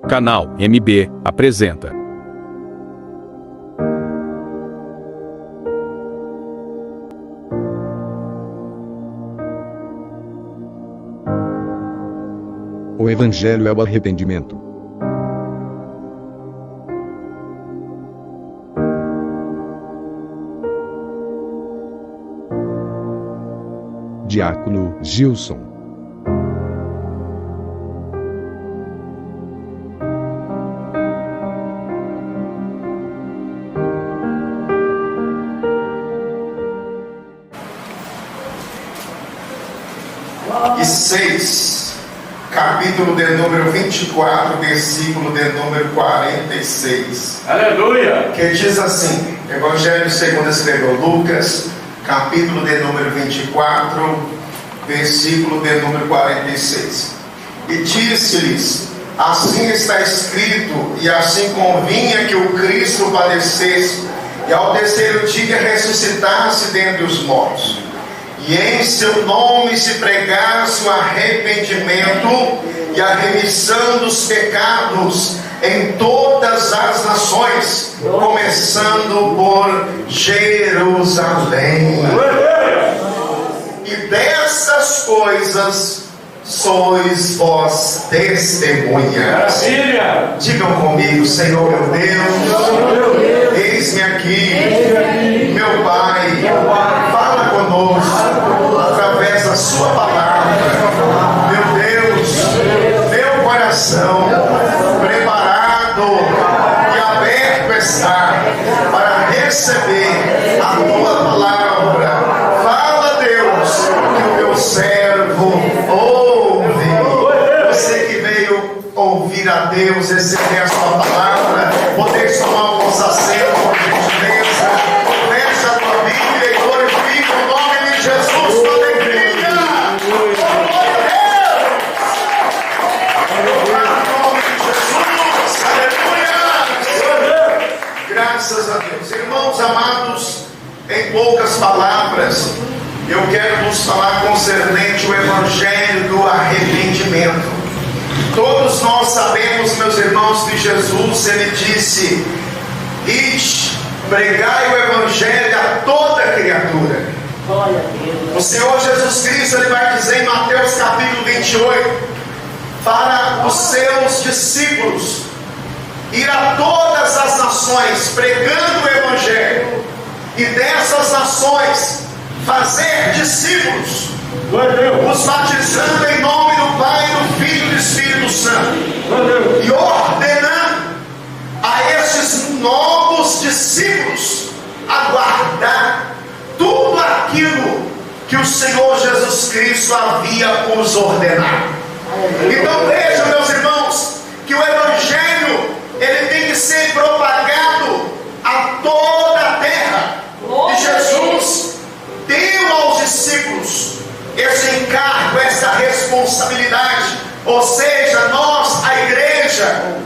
Canal MB apresenta. O Evangelho é o arrependimento. Diácono Gilson. E 6, capítulo de número 24, versículo de número 46. Aleluia! Que diz assim: Evangelho segundo escreveu Lucas, capítulo de número 24, versículo de número 46. E disse-lhes: assim está escrito, e assim convinha que o Cristo padecesse, e ao terceiro dia ressuscitasse dentre os mortos, e em seu nome se pregasse o arrependimento e a remissão dos pecados em todas as nações, começando por Jerusalém. E dessas coisas sois vós testemunhas. Digam comigo: Senhor meu Deus, eis-me aqui, meu Pai, fala conosco através da sua palavra. Meu Deus, meu coração preparado e aberto está para receber a tua palavra. Fala, Deus, que o teu servo ouve. Você que veio ouvir a Deus, receber a sua palavra, poder tomar o vosso assento, por gentileza. Fecha a tua Bíblia e glorifica o nome de Jesus com alegria. Glória a Deus! Em nome de Jesus, aleluia! Graças a Deus. Irmãos amados, em poucas palavras, eu quero vos falar concernente o Evangelho do arrependimento. Todos nós sabemos, meus irmãos, que Jesus, ele disse: ide, pregai o Evangelho a toda criatura. O Senhor Jesus Cristo, ele vai dizer em Mateus capítulo 28, para os seus discípulos, ir a todas as nações, pregando o Evangelho, e dessas nações fazer discípulos, os batizando em nome do Pai, do Filho e do Espírito Santo, e ordenando a esses novos discípulos aguardar tudo aquilo que o Senhor Jesus Cristo havia os ordenado. Então vejam, meus irmãos, que o Evangelho, ele tem que ser propagado a toda a terra. E Jesus deu aos discípulos esse encargo, essa responsabilidade. Ou seja, nós, a igreja,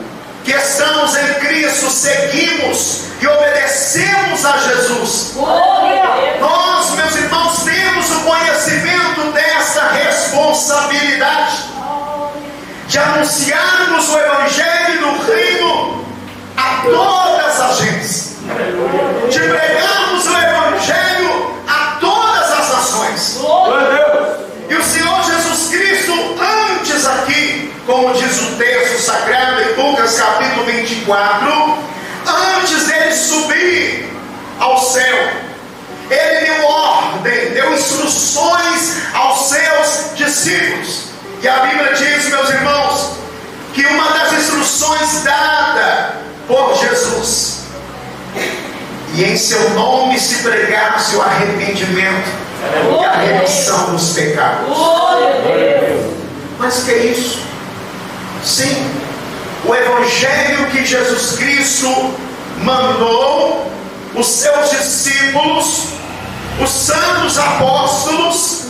que estamos em Cristo, seguimos e obedecemos a Jesus. Nós, meus irmãos, temos o conhecimento dessa responsabilidade de anunciarmos o Evangelho do Reino a todas as gentes, de pregarmos o Evangelho a todas as nações. E o Senhor Jesus Cristo, antes aqui, como diz o texto sagrado em Lucas capítulo 24, antes dele subir ao céu, ele deu ordem, deu instruções aos seus discípulos. E a Bíblia diz, meus irmãos, que uma das instruções dada por Jesus, e em seu nome se pregasse o arrependimento e a remissão dos pecados. Mas que é isso? Sim, o Evangelho que Jesus Cristo mandou os seus discípulos, os santos apóstolos,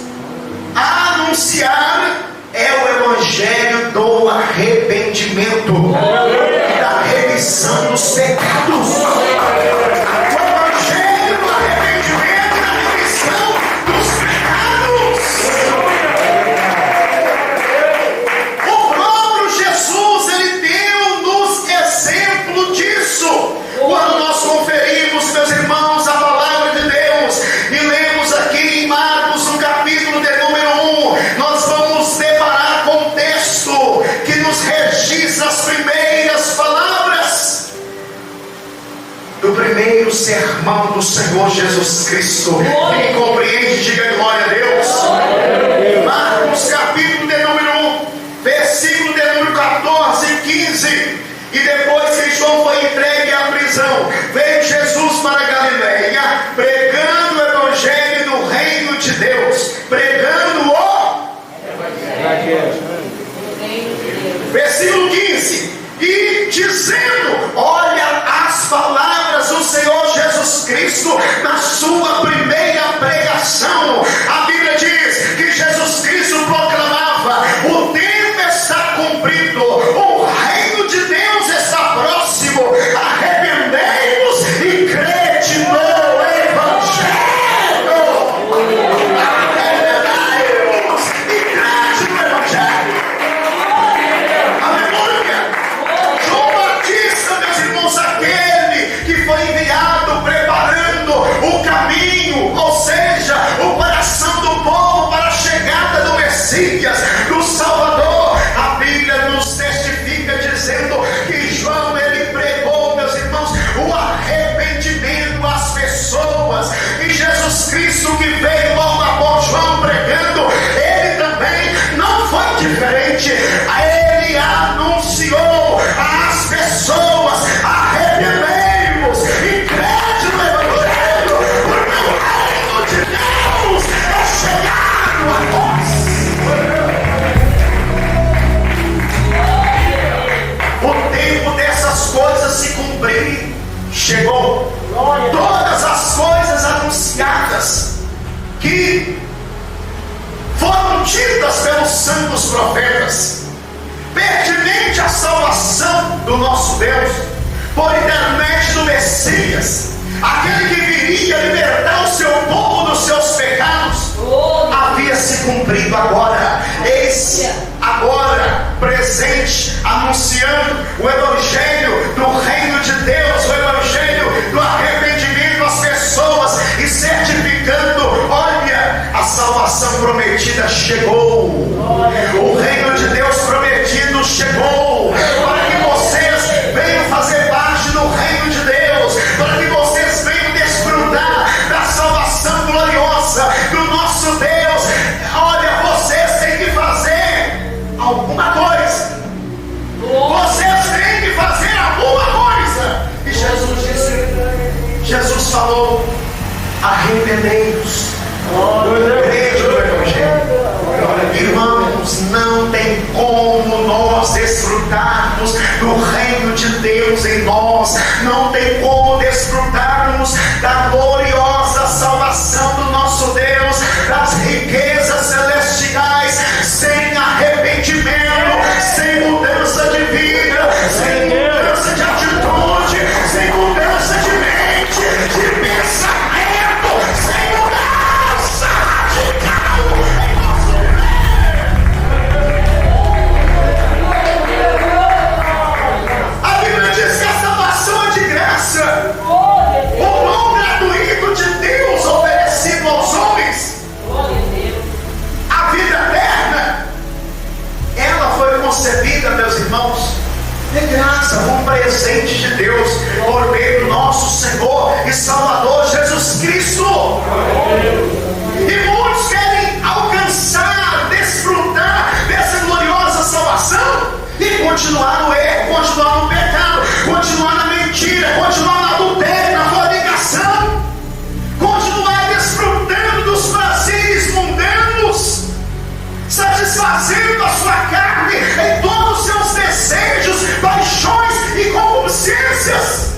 a anunciar é o Evangelho do arrependimento e da remissão dos pecados. O Evangelho do arrependimento e da remissão dos pecados. O próprio Jesus, ele deu sermão do Senhor Jesus Cristo. Quem compreende, diga glória a Deus. Marcos capítulo de número 1, versículo de número 14 e 15. E depois que João foi entregue à prisão, veio Jesus para a Galileia, pregando o evangelho do reino de Deus, pregando o versículo 15, e dizendo: olha as palavras do Senhor Jesus Cristo na sua primeira pregação. A Bíblia diz que Jesus Cristo proclamava: o tempo está cumprido, o reino de Deus está próximo, arrependei-vos e crede no Evangelho. Arrependei-vos e crede no Evangelho. Aleluia. João Batista, meus irmãos, aquele que foi enviado preparando o caminho, ou seja, o coração do povo para a chegada do Messias, do Salvador. A Bíblia nos testifica dizendo que João, ele pregou, meus irmãos, o arrependimento às pessoas. E Jesus Cristo, que veio logo após João pregando, ele também não foi diferente. Ele anunciou às pessoas: arrependei-vos e crede no Evangelho, porque o reino de Deus é chegado a vós. O tempo dessas coisas se cumprir chegou. Todas as coisas anunciadas que foram ditas pelos santos profetas, pertinente à salvação do nosso Deus, por intermédio do Messias, aquele que viria libertar o seu povo dos seus pecados, havia se cumprido agora. Eis agora presente, anunciando o Evangelho do reino de Deus, o Evangelho do arrependimento às pessoas, e certificando: olha, a salvação prometida chegou, o reino de Deus prometido chegou, para que vocês venham fazer parte do reino de Deus, para que vocês venham desfrutar da salvação gloriosa do nosso Deus. Olha, vocês têm que fazer alguma coisa. Vocês têm que fazer alguma coisa. E Jesus falou: arrependei-vos, crede no Evangelho. Irmãos, não tem como nós desfrutarmos do reino de Deus em nós, não tem como desfrutarmos da gloriosa salvação do nosso Deus, das riquezas celestiais, sem arrependimento, sem mudança de vida, sem mudança de atitude, sem mudança de mente, de pensamento, sem mudança radical em nosso A Bíblia diz que a salvação é de graça, o dom gratuito de Deus oferecido aos homens. A vida eterna, ela foi concebida, meus irmãos, de graça, um presente de Deus, por meio do nosso Senhor e Salvador Jesus Cristo. E muitos querem alcançar, desfrutar dessa gloriosa salvação e continuar no erro, continuar no pecado, continuar na mentira, continuar no adultério, na fornicação, continuar desfrutando dos prazeres mundanos, satisfazendo a sua carne em todos os seus desejos, paixões e concupiscências.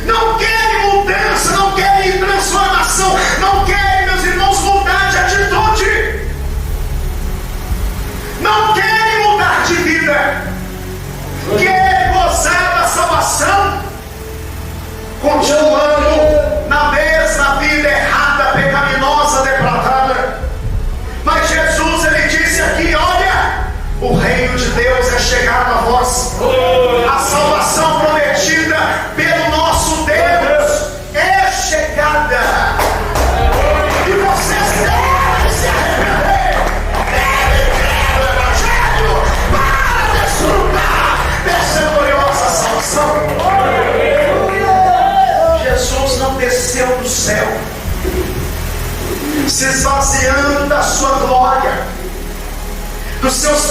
Não querem mudança, não querem transformação, não querem, meus irmãos, mudar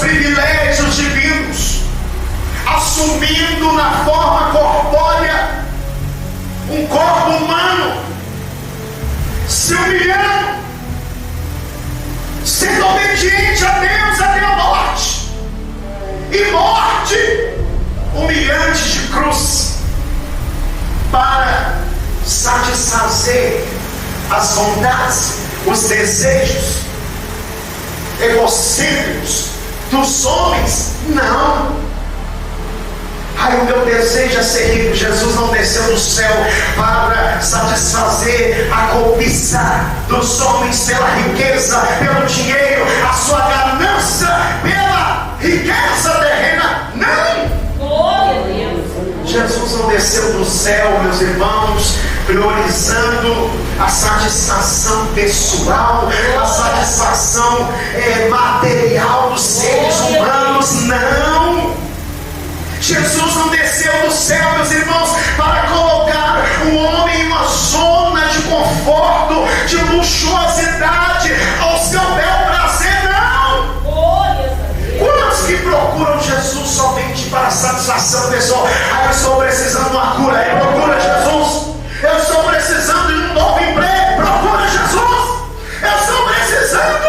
privilégios divinos, assumindo na forma corpórea um corpo humano, se humilhando, sendo obediente a Deus até a morte, e morte humilhante de cruz, para satisfazer as vontades, os desejos egocêntricos dos homens. Não. O meu desejo é ser rico. Jesus não desceu do céu para satisfazer a cobiça dos homens pela riqueza, pelo dinheiro, a sua ganância pela riqueza terrena. Não! Jesus não desceu do céu, meus irmãos, priorizando a satisfação pessoal, a satisfação material dos seres humanos. Não! Jesus não desceu do céu, meus irmãos, para colocar o homem em uma zona de conforto, de luxuosidade, ao seu bel prazer. Não! Quantos que procuram Jesus somente para satisfação pessoal? Eu estou precisando de uma cura. Procura Jesus. Eu estou precisando de um novo emprego. Procura Jesus. Eu estou precisando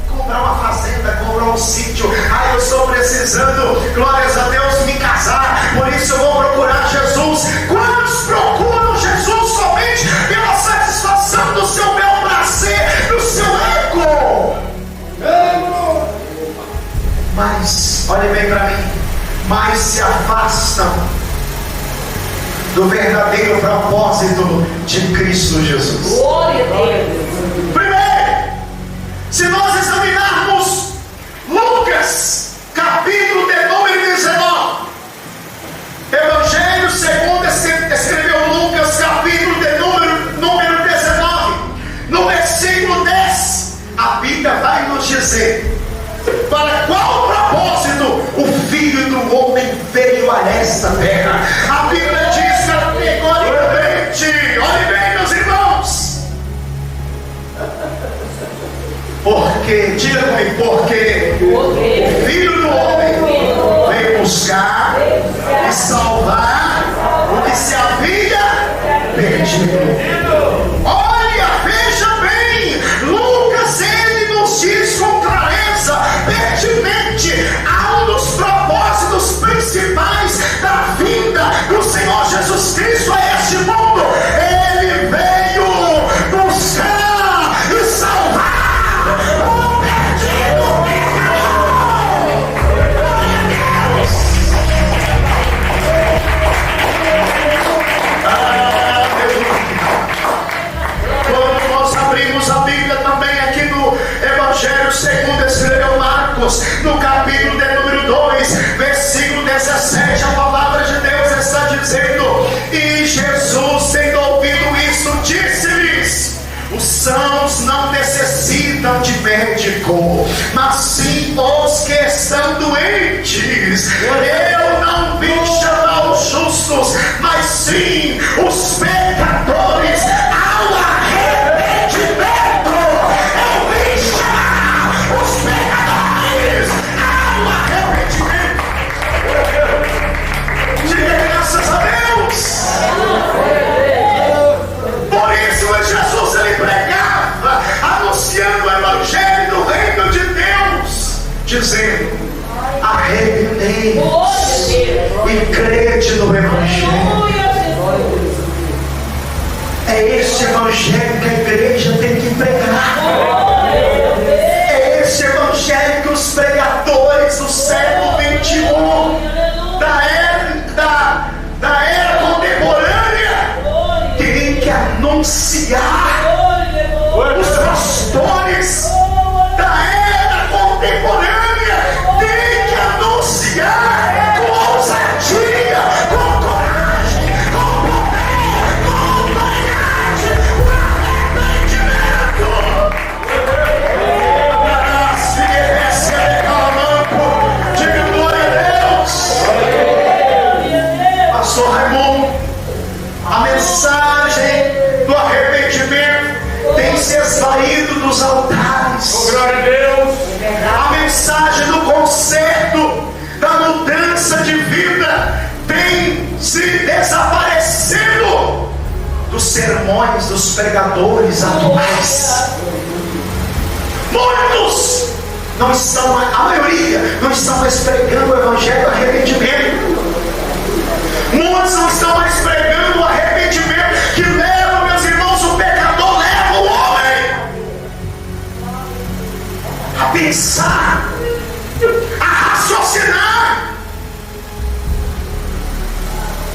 comprar uma fazenda, comprar um sítio. Eu estou precisando, glórias a Deus, me casar. Por isso eu vou procurar Jesus. Quantos procuram Jesus somente pela satisfação do seu bel prazer, do seu ego? Mas, olhe bem para mim, mas se afastam do verdadeiro propósito de Cristo Jesus. Glória a Deus. Primeiro, se nós examinarmos Lucas, capítulo de número 19, Evangelho segundo escreveu Lucas, capítulo de número 19, no versículo 10, a Bíblia vai nos dizer para qual propósito o Filho do Homem veio a esta terra. A Bíblia diz categoricamente, olhe bem, meus irmãos, porque, diga comigo, porque o Filho do Homem veio buscar e salvar o que se havia perdido. Olha, veja bem, Lucas, ele nos diz com clareza, pertinente, a um dos propósitos principais da vinda do Senhor Jesus Cristo a este mundo. Ele veio buscar e salvar o perdido pecador. Quando nós abrimos a Bíblia também aqui no Evangelho segundo escreveu Marcos, no capítulo de número 2, versículo 17, a palavra de Deus está dizendo: e Jesus, tendo ouvido isso, disse-lhes: os sãos não necessitam de médico, mas sim os que estão doentes. Eu não vim chamar os justos, mas sim os pecadores ao arrependimento. Eu vim chamar os pecadores ao arrependimento. Diga graças a Deus. Por isso Jesus, ele pregava, anunciando o Evangelho do Reino de Deus, dizendo: arrependei-vos e crede no Evangelho. É esse Evangelho que a igreja tem que pregar. É esse Evangelho que os pregadores do século 21, da era contemporânea, têm que anunciar. Os pastores da era contemporânea têm que anunciar com ousadia, com coragem, com poder, com autoridade, o arrependimento. sermões dos pregadores atuais. Muitos não estão, a maioria, não estão mais pregando o evangelho do arrependimento. Muitos não estão mais pregando o arrependimento que leva, meus irmãos, o pecador leva o homem a pensar, a raciocinar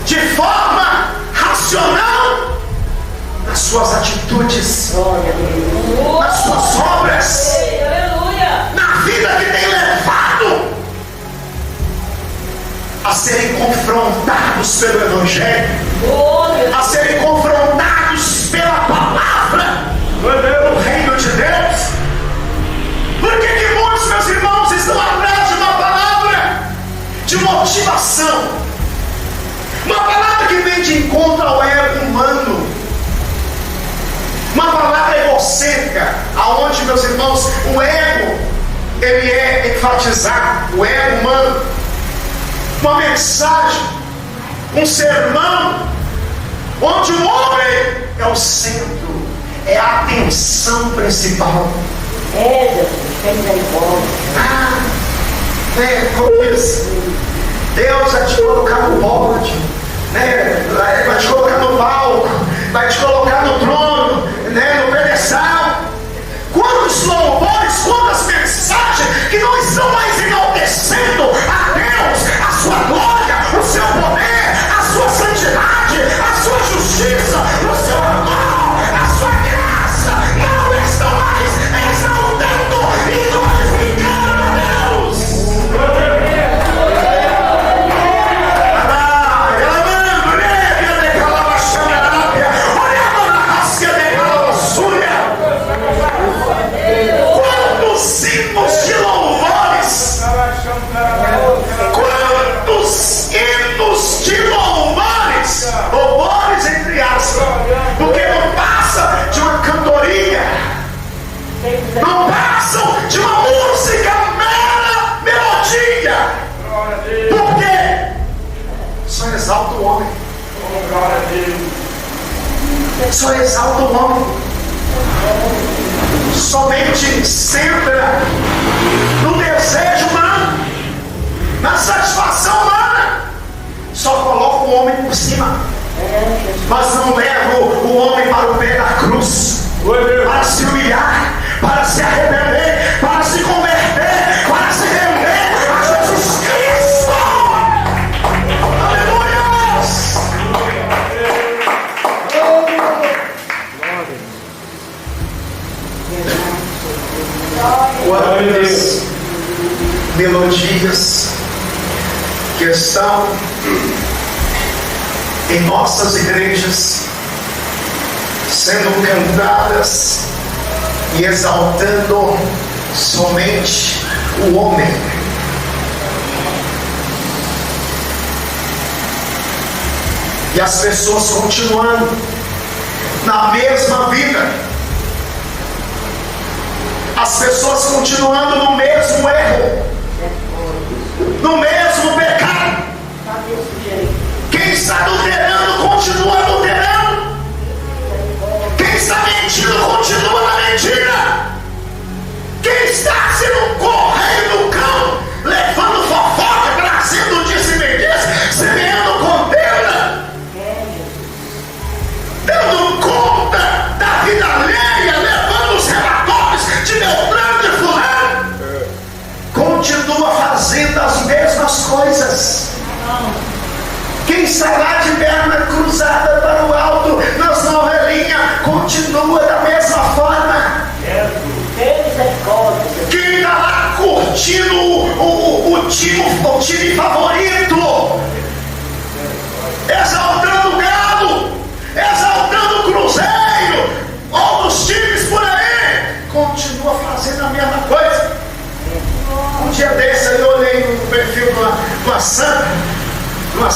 de forma racional nas suas atitudes, nas suas obras, na vida que tem levado a serem confrontados pelo Evangelho, a serem confrontados pela palavra do reino de Deus. Por que muitos, meus irmãos, estão atrás de uma palavra de motivação, uma palavra que vem de encontro ao ego humano, uma palavra egocêntrica, aonde, meus irmãos, o ego ele é enfatizado, o ego humano. Uma mensagem, um sermão, onde o homem é o centro, é a atenção principal. Jesus, tem misericórdia. Como isso? Deus vai te colocar no pódio, vai te colocar no palco, vai te colocar no trono, no pedestal. Quantos louvores, quantas mensagens que não estão mais enaltecendo a Deus, a sua glória, o seu poder, a sua santidade, a sua justiça, o seu amor, a sua graça. Não estão mais exaltando e glorificando a Deus. Quantos hinos de louvores, quantos hinos de louvores, louvores entre aspas, porque não passa de uma cantoria, não passam de uma música, mera melodia, porque só exalta o homem, só exalta o homem, somente centra no desejo humano, na satisfação humana, só coloca o homem por cima, mas não leva o homem para o pé da cruz, para se humilhar, para se arrepender, para se converter, para se render a Jesus Cristo. Aleluia! Quantas melodias que estão em nossas igrejas sendo cantadas e exaltando somente o homem. E as pessoas continuando na mesma vida, as pessoas continuando no mesmo erro, no mesmo pecado. Quem está adulterando continua adulterando, quem está mentindo continua na mentira, quem está sendo um correio do cão, levando fofoca, trazendo disse-me-disse, semeando contenda, dando conta da vida alheia, levando os relatórios de Beltrano, de fulano, continua fazendo as mesmas coisas. Quem está lá de perna cruzada para o alto, nas novelinhas, continua da mesma forma. Quem está lá curtindo o time favorito, exaltando o Galo, exaltando o Cruzeiro, outros times por aí, continua fazendo a mesma coisa. Um dia desse eu olhei no perfil de uma santa, não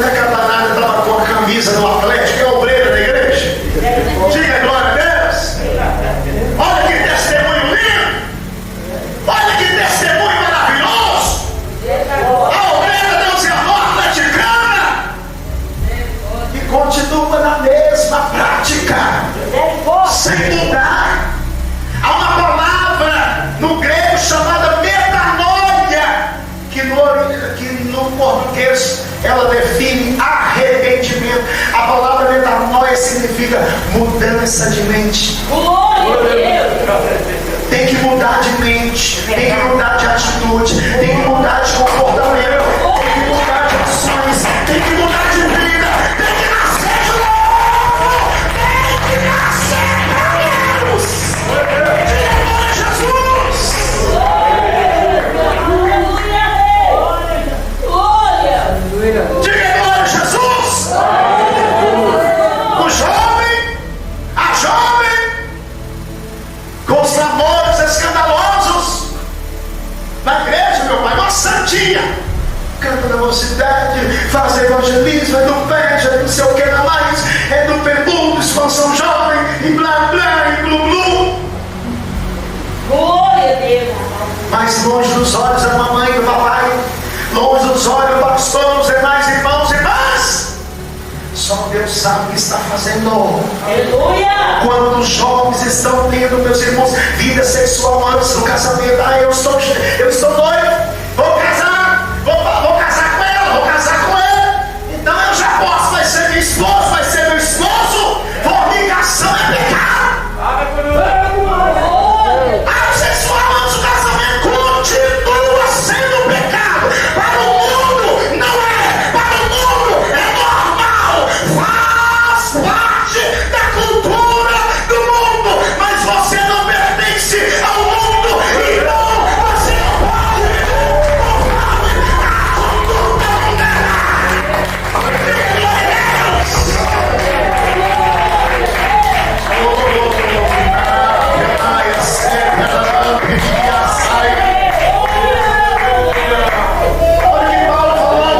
é cabanada, estava com a camisa do Atlético, é obreira da igreja. Diga glória a Deus. Olha que testemunho lindo, olha que testemunho maravilhoso. A obreira Deus é a atleticana, e continua significa mudança de mente. Glória a Deus. Tem que mudar de mente, tem que mudar de atitude, tem que mudar de comportamento, tem que mudar de ações, tem que mudar de vida, tem que nascer de novo, tem que nascer para Deus. Jesus! Glória. Diga glória a Jesus! O jovem, a jovem, com os namores escandalosos na igreja, meu pai, uma santinha, canta na mocidade, faz evangelismo, é do pé, é do sei o que na mais, é do permundo, expansão jovem, e blá blá, e glu glu. Glória a Deus. Mas longe dos olhos da mamãe e do papai, longe dos olhos do pastor, os demais irmãos e irmãs, só Deus sabe o que está fazendo. Aleluia. Quando os jovens estão tendo, meus irmãos, vida sexual antes do casamento, eu estou noivo, vou casar com ela, vou casar com ele, então eu já posso, vai ser meu esposo, vai ser meu esposo. Fornicação é pecado. Ato sexual antes do casamento continua sendo pecado. Para o mundo não é, para o mundo é normal, faz parte da cultura do mundo, mas você não pertence ao mundo, então você não pode conforme a conduta mundial. Glória a Deus! Olha o que Paulo falou.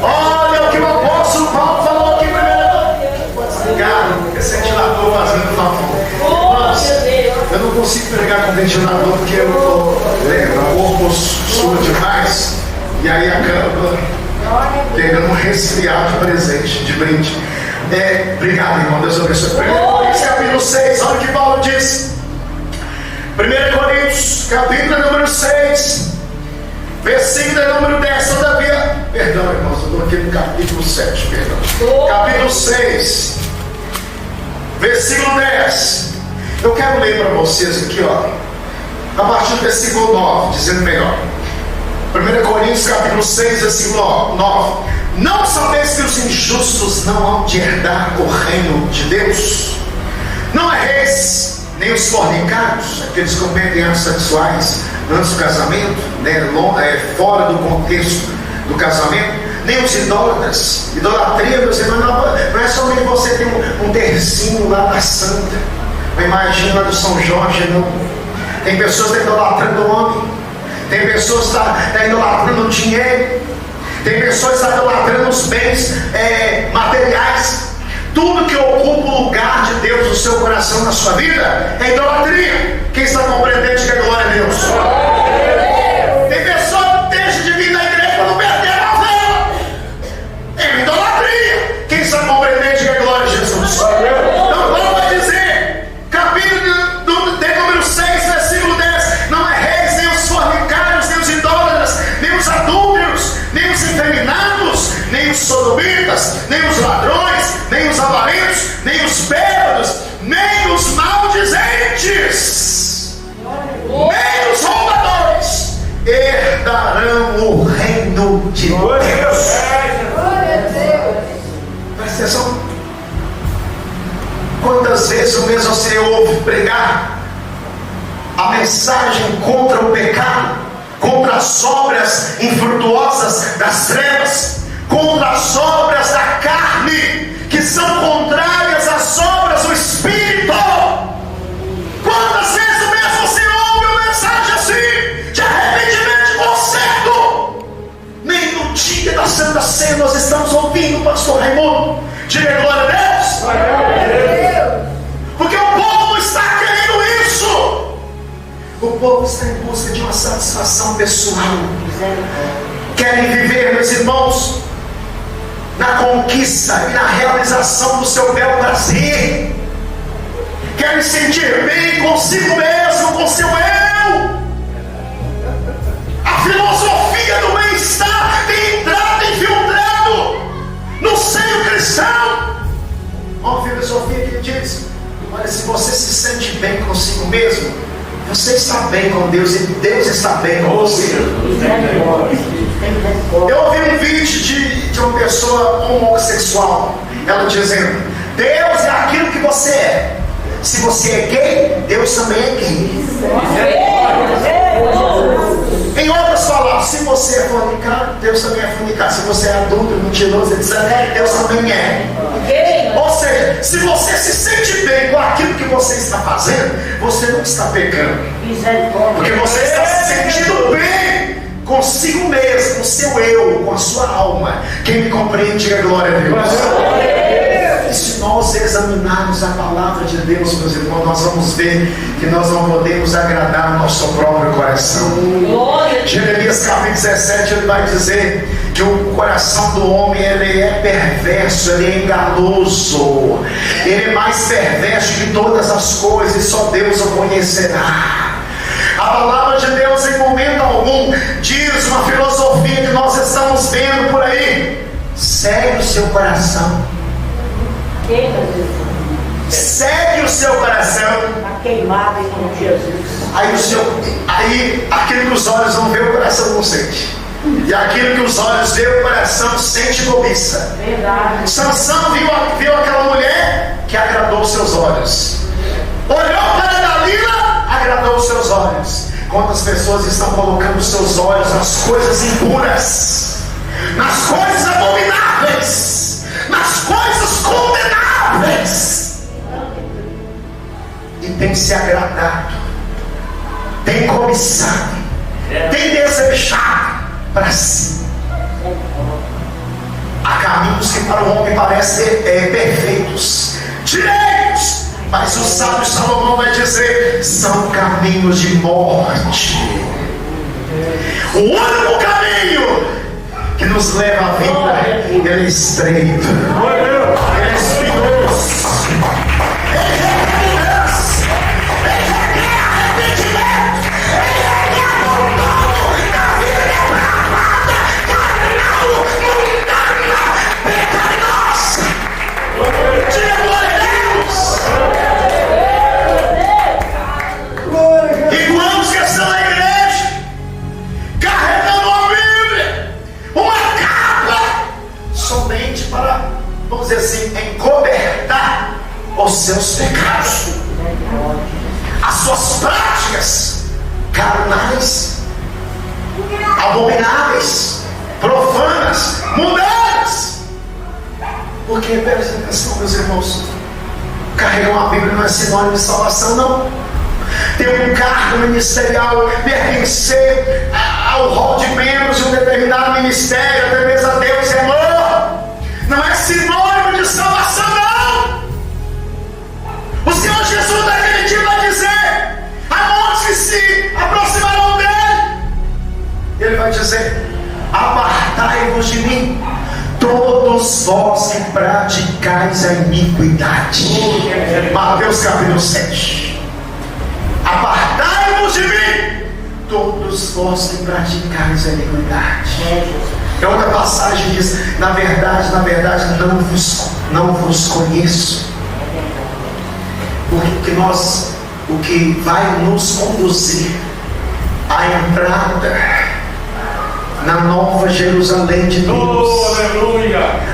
Olha o que o apóstolo Paulo falou aqui primeiro. Pode desligar, esse ventilador fazendo favor. Glória a Deus. Eu não consigo pregar com ventilador porque eu o corpo sua demais. E aí acaba pegando um resfriado de presente, de brinde. Obrigado, irmão. Deus abençoe. 1 Coríntios capítulo 6, olha o que Paulo diz. 1 Coríntios capítulo número 6, versículo número 10. Todavia, perdão, irmãos, eu estou aqui no capítulo 7, perdão. Capítulo 6, versículo 10. Eu quero ler para vocês aqui, ó, a partir do versículo 9, dizendo melhor. 1 Coríntios capítulo 6, versículo 9. Não sabeis que os injustos não hão de herdar o reino de Deus? Não erreis, nem os fornicados, aqueles que cometem atos sexuais antes do casamento, né, fora do contexto do casamento, nem os idólatras. Idolatria, meus irmãos, não é somente você ter um tercinho lá da santa, uma imagem lá do São Jorge, não. Tem pessoas que estão idolatrando o homem, tem pessoas que estão idolatrando o dinheiro, tem pessoas que estão idolatrando os bens materiais. Tudo que ocupa o lugar de Deus no seu coração, na sua vida, é idolatria. Quem está compreendendo, diga glória a Deus. Tem pessoa que deixa de vir na igreja para não perder a novela. É idolatria. Quem está compreendendo, diga glória a Jesus. Então Paulo vai dizer, capítulo número 6, versículo 10: não erreis nem os fornicários, nem os idólatras, nem os adúlteros, nem os efeminados, nem os sodomitas, nem os ladrões, nem os avarentos, nem os bêbados, nem os maldizentes, nem os roubadores herdarão o reino de Deus. Presta atenção. Quantas vezes o mesmo você ouve pregar a mensagem contra o pecado, contra as obras infrutuosas das trevas, contra as obras da carne, que são contrárias às obras do Espírito? Quantas vezes mesmo você ouve uma mensagem assim, de arrependimento, de conserto? Nem no dia da Santa Ceia nós estamos ouvindo o pastor Raimundo. Diga glória a Deus. Porque o povo está querendo isso. O povo está em busca de uma satisfação pessoal. Querem viver, meus irmãos, na conquista e na realização do seu bel prazer. Querem sentir bem consigo mesmo, com seu eu. A filosofia do bem-estar tem entrado, infiltrado no seio cristão, mesmo, você está bem com Deus e Deus está bem com você. Eu ouvi um vídeo de uma pessoa homossexual, ela dizendo: Deus é aquilo que você é. Se você é gay, Deus também é gay. Em outras palavras, se você é fornicário, Deus também é fornicário. Se você é adulto, mentiroso, etc., Deus também é. Ou seja, se você se sente bem com aquilo que você está fazendo, você não está pecando. Porque você está se sentindo bem consigo mesmo, com o seu eu, com a sua alma. Quem me compreende, diga glória a Deus. E se nós examinarmos a palavra de Deus, meus irmãos, nós vamos ver que nós não podemos agradar o nosso próprio coração. Jeremias capítulo 17, ele vai dizer que o coração do homem, ele é perverso, ele é enganoso, ele é mais perverso que todas as coisas, e só Deus o conhecerá. A palavra de Deus, em momento algum, diz uma filosofia que nós estamos vendo por aí: segue o seu coração. Segue o seu coração. Está queimado com Jesus. Aí aquilo que os olhos não vê, o coração não sente. E aquilo que os olhos vê, o coração sente e cobiça. Verdade. Sansão viu aquela mulher que agradou os seus olhos. Olhou para Dalila, agradou os seus olhos. Quantas pessoas estão colocando os seus olhos nas coisas impuras, nas coisas abomináveis, nas coisas condenáveis, e tem se agradado, tem cobiçado, tem desejado para si. Há caminhos que para o homem parecem perfeitos, direitos, mas o sábio Salomão vai dizer: são caminhos de morte. O único caminho que nos leva à vida, ele é estreito, ele é espinhoso, ele requer mudança, ele requer arrependimento, ele requer abandono da vida depravada, carnal, mundana, pecaminosa. Diga glória a Deus. E quantos que estão na igreja carregando uma Bíblia, uma capa, somente para, vamos dizer assim, encobertar os seus pecados, as suas práticas carnais, abomináveis, profanas, mundanas. Porque, presta atenção, meus irmãos, carregar uma Bíblia não é sinônimo de salvação, não. Ter um cargo ministerial, pertencer ao rol de membros de um determinado ministério, até mesmo a Deus e amor, não é sinônimo de salvação, não. O Senhor Jesus naquele dia vai dizer a muitos que se aproximarão dele, ele vai dizer: apartai-vos de mim, todos vós que praticais a iniquidade. Mateus capítulo 7. Apartai-vos de mim, todos vós que praticais a iniquidade. É outra passagem diz: na verdade, não vos conheço. Porque o que vai nos conduzir à entrada na Nova Jerusalém de Deus,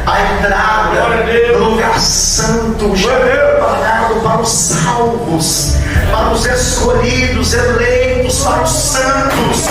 a entrada no lugar santo, preparado para os salvos, para os escolhidos, eleitos, para os santos.